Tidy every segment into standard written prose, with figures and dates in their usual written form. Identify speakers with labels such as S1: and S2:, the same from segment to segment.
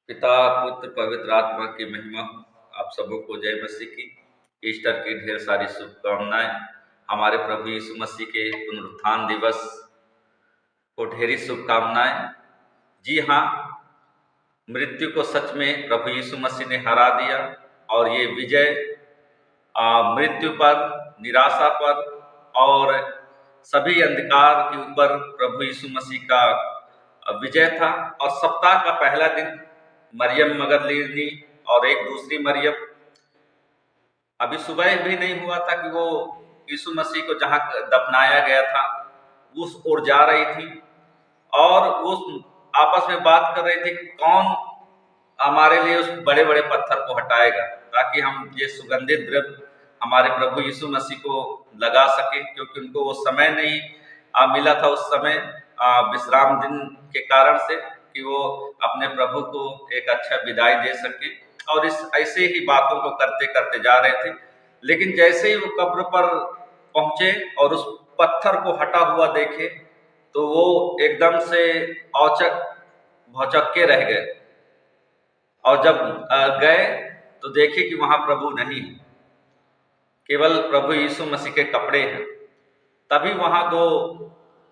S1: पिता पुत्र पवित्र आत्मा की महिमा। आप सबों को जय मसीह की ईस्टर की ढेर सारी शुभकामनाएं। हमारे प्रभु यीशु मसीह के पुनरुत्थान दिवस को ढेरी शुभकामनाएं। जी हाँ, मृत्यु को सच में प्रभु यीशु मसीह ने हरा दिया और ये विजय मृत्यु पर, निराशा पर और सभी अंधकार के ऊपर प्रभु यीशु मसीह का विजय था। और सप्ताह का पहला दिन मरियम मगदलीनी और एक दूसरी मरियम, अभी सुबह भी नहीं हुआ था कि वो यीशु मसीह को जहां दफनाया गया था उस ओर जा रही थी और वो आपस में बात कर रहे थे कि कौन हमारे लिए उस बड़े बड़े पत्थर को हटाएगा ताकि हम ये सुगंधित द्रव्य हमारे प्रभु यीशु मसीह को लगा सके, क्योंकि उनको वो समय नहीं मिला था उस समय विश्राम दिन के कारण से कि वो अपने प्रभु को एक अच्छा विदाई दे सके। और इस ऐसे ही बातों को करते करते जा रहे थे, लेकिन जैसे ही वो कब्र पर पहुंचे और उस पत्थर को हटा हुआ देखे तो वो एकदम से औचक भौचक्के रह गए। और जब गए तो देखे कि वहां प्रभु नहीं है, केवल प्रभु यीशु मसीह के कपड़े हैं। तभी वहां दो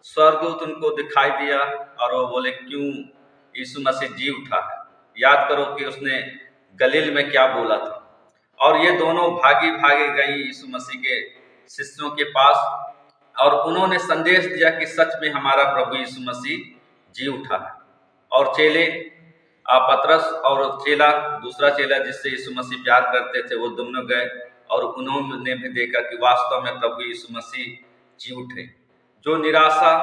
S1: स्वर्गदूत उनको दिखाई दिया और वो बोले, क्यों यीशु मसीह जी उठा है। याद करो कि उसने गलील में क्या बोला था। और ये दोनों भागी भागे गई यीशु मसीह के शिष्यों के पास और उन्होंने संदेश दिया कि सच में हमारा प्रभु यीशु मसीह जी उठा है। और चेले पतरस और चेला, दूसरा चेला जिससे यीशु मसीह प्यार करते थे, वो दोनों गए और उन्होंने भी देखा कि वास्तव में प्रभु यीशु मसीह जी उठे। जो निराशा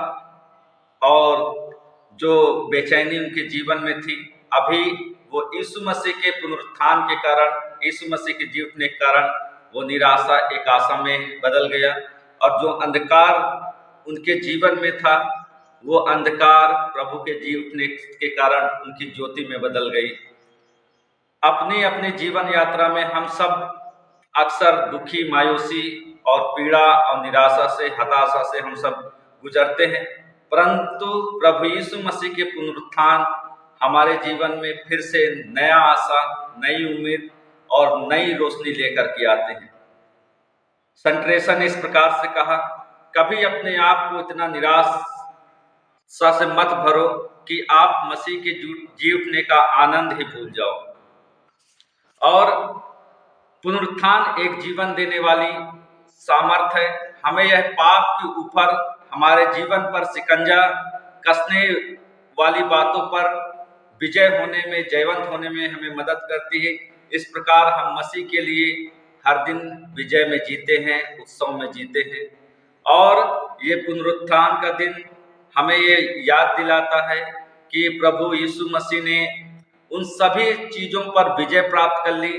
S1: और जो बेचैनी उनके जीवन में थी, अभी वो यीशु मसीह के पुनरुत्थान के कारण, यीशु मसीह के जी उठने के कारण वो निराशा एक आशा में बदल गया। और जो अंधकार उनके जीवन में था, वो अंधकार प्रभु के जी उठने के कारण उनकी ज्योति में बदल गई। अपनी अपनी जीवन यात्रा में हम सब अक्सर दुखी, मायूसी और पीड़ा और निराशा से, हताशा से हम सब गुजरते हैं, परंतु प्रभु यीशु मसीह के पुनरुत्थान हमारे जीवन में फिर से नया आशा, नई उम्मीद और नई रोशनी लेकर के आते हैं। सेंट्रेशन ने इस प्रकार से कहा, कभी अपने आप को इतना निराशा से मत भरो कि आप मसीह के जी उठने का आनंद ही भूल जाओ। और पुनरुत्थान एक जीवन देने वाली सामर्थ है। हमें यह पाप के ऊपर, हमारे जीवन पर शिकंजा कसने वाली बातों पर विजय होने में, जयवंत होने में हमें मदद करती है। इस प्रकार हम मसीह के लिए हर दिन विजय में जीते हैं, उत्सव में जीते हैं। और ये पुनरुत्थान का दिन हमें ये याद दिलाता है कि प्रभु यीशु मसीह ने उन सभी चीजों पर विजय प्राप्त कर ली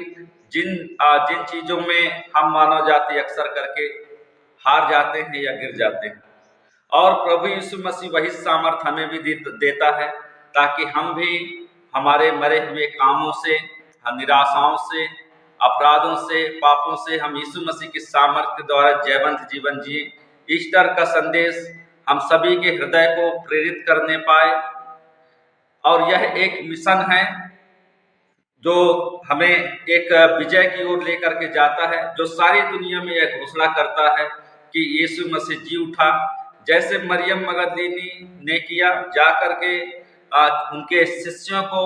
S1: जिन चीजों में हम मानव जाति अक्सर करके हार जाते हैं या गिर जाते हैं। और प्रभु यीशु मसीह वही सामर्थ हमें भी देता है ताकि हम भी हमारे मरे हुए कामों से, निराशाओं से, अपराधों से, पापों से हम यीशु मसीह की सामर्थ के द्वारा जयवंत जीवन जिए। ईस्टर का संदेश हम सभी के हृदय को प्रेरित करने पाए और यह एक मिशन है जो हमें एक विजय की ओर लेकर के जाता है, जो सारी दुनिया में यह घोषणा करता है कि यीशु मसीह जी उठा। जैसे मरियम मगदलीनी ने किया, जाकर के उनके शिष्यों को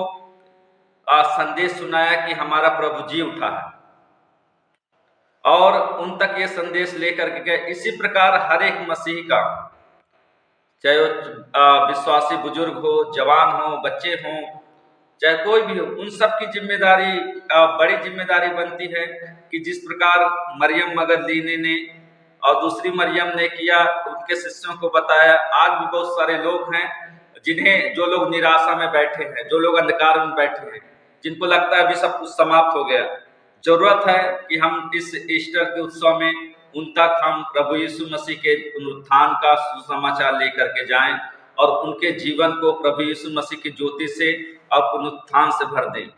S1: संदेश सुनाया कि हमारा प्रभु जी उठा है और उन तक ये संदेश लेकर के गए। इसी प्रकार हर एक मसीह का, चाहे वो विश्वासी बुजुर्ग हो, जवान हो, बच्चे हों, चाहे कोई भी हो, उन सब की जिम्मेदारी, बड़ी जिम्मेदारी बनती है कि जिस प्रकार मरियम मगदलीनी ने और दूसरी मरियम ने किया, उनके शिष्यों को बताया। आज भी बहुत सारे लोग हैं जो लोग निराशा में बैठे हैं, जो लोग अंधकार में बैठे हैं, जिनको लगता है अभी सब कुछ समाप्त हो गया। जरूरत है कि हम इस ईस्टर के उत्सव में उन तक हम प्रभु यीशु मसीह के पुनरुत्थान का सुसमाचार लेकर के जाएं और उनके जीवन को प्रभु यीशु मसीह की ज्योति से और पुनरुत्थान से भर दें।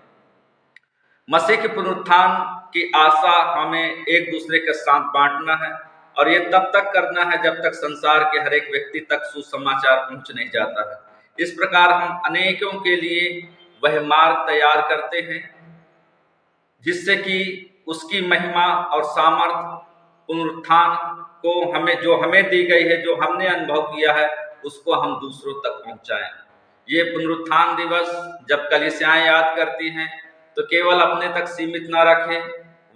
S1: मसीह के पुनरुत्थान की आशा हमें एक दूसरे के साथ बांटना है और ये तब तक करना है जब तक संसार के हर एक व्यक्ति तक सुसमाचार पहुंच नहीं जाता है। इस प्रकार हम अनेकों के लिए वह मार्ग तैयार करते हैं, जिससे कि उसकी महिमा और सामर्थ पुनरुत्थान को हमें दी गई है, जो हमने अनुभव किया है, उसको हम दूसरों तक पहुंचाएं। ये पुनरुत्थान दिवस जब कलीसियाएं याद करती हैं तो केवल अपने तक सीमित न रखें,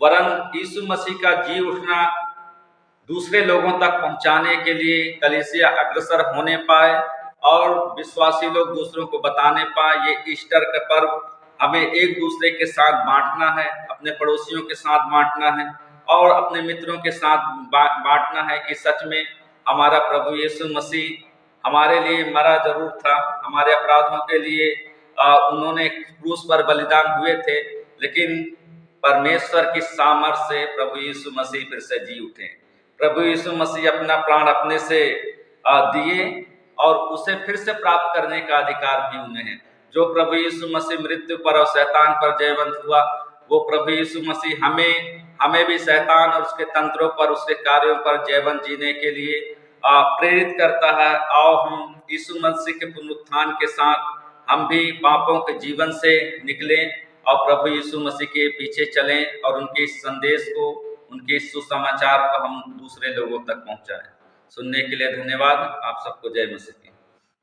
S1: वरन यीशु मसीह का जी उठना दूसरे लोगों तक पहुंचाने के लिए कलीसिया अग्रसर होने पाए और विश्वासी लोग दूसरों को बताने पाए। ये ईस्टर का पर्व हमें एक दूसरे के साथ बांटना है, अपने पड़ोसियों के साथ बांटना है और अपने मित्रों के साथ बांटना है कि सच में हमारा प्रभु यीशु मसीह हमारे लिए मरा जरूर था, हमारे अपराधों के लिए उन्होंने क्रूस पर बलिदान हुए थे, लेकिन परमेश्वर की सामर्थ्य से प्रभु यीशु मसीह फिर से जी उठे। प्रभु यीशु मसीह अपना प्राण अपने से दिए और उसे फिर से प्राप्त करने का अधिकार भी उन्हें है। जो प्रभु यीशु मसीह मृत्यु पर और शैतान पर जयवंत हुआ, वो प्रभु यीशु मसीह हमें भी शैतान और उसके तंत्रों पर, उसके कार्यों पर जयवंत जीने के लिए प्रेरित करता है। आओ हम यीशु मसीह के पुनरुत्थान के साथ हम भी पापों के जीवन से निकलें और प्रभु यीशु मसीह के पीछे चलें और उनके इस संदेश को, उनके इस सुसमाचार को हम दूसरे लोगों तक पहुंचाएं। सुनने के लिए धन्यवाद। आप सबको जय मसीह।